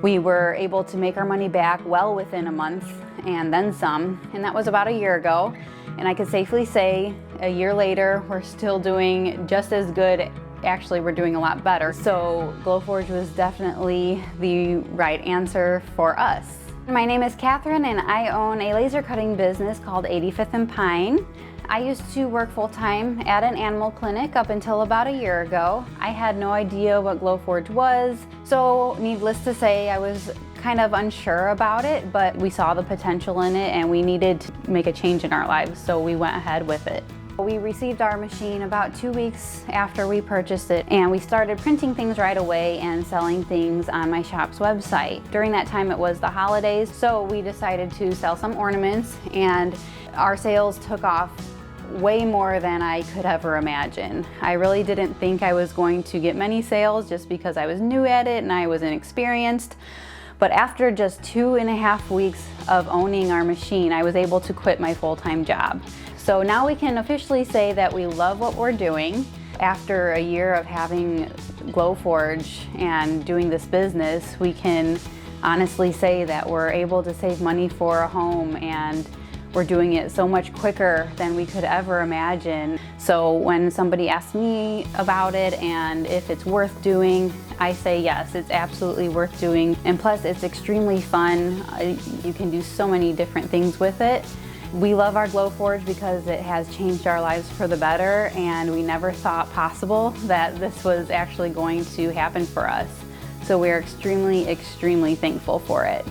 We were able to make our money back well within a month and then some, and that was about a year ago. And I could safely say a year later, we're still doing just as good. Actually, we're doing a lot better. So Glowforge was definitely the right answer for us. My name is Catherine and I own a laser cutting business called 85th and Pine. I used to work full-time at an animal clinic up until about a year ago. I had no idea what Glowforge was, so needless to say, I was kind of unsure about it, but we saw the potential in it and we needed to make a change in our lives, so we went ahead with it. We received our machine about 2 weeks after we purchased it, and we started printing things right away and selling things on my shop's website. During that time it was the holidays, so we decided to sell some ornaments, and our sales took off way more than I could ever imagine. I really didn't think I was going to get many sales just because I was new at it and I was inexperienced. But after just 2.5 weeks of owning our machine, I was able to quit my full-time job. So now we can officially say that we love what we're doing. After a year of having Glowforge and doing this business, we can honestly say that we're able to save money for a home, and we're doing it so much quicker than we could ever imagine. So when somebody asks me about it and if it's worth doing, I say yes, it's absolutely worth doing. And plus it's extremely fun. You can do so many different things with it. We love our Glowforge because it has changed our lives for the better, and we never thought possible that this was actually going to happen for us. So we're extremely, extremely thankful for it.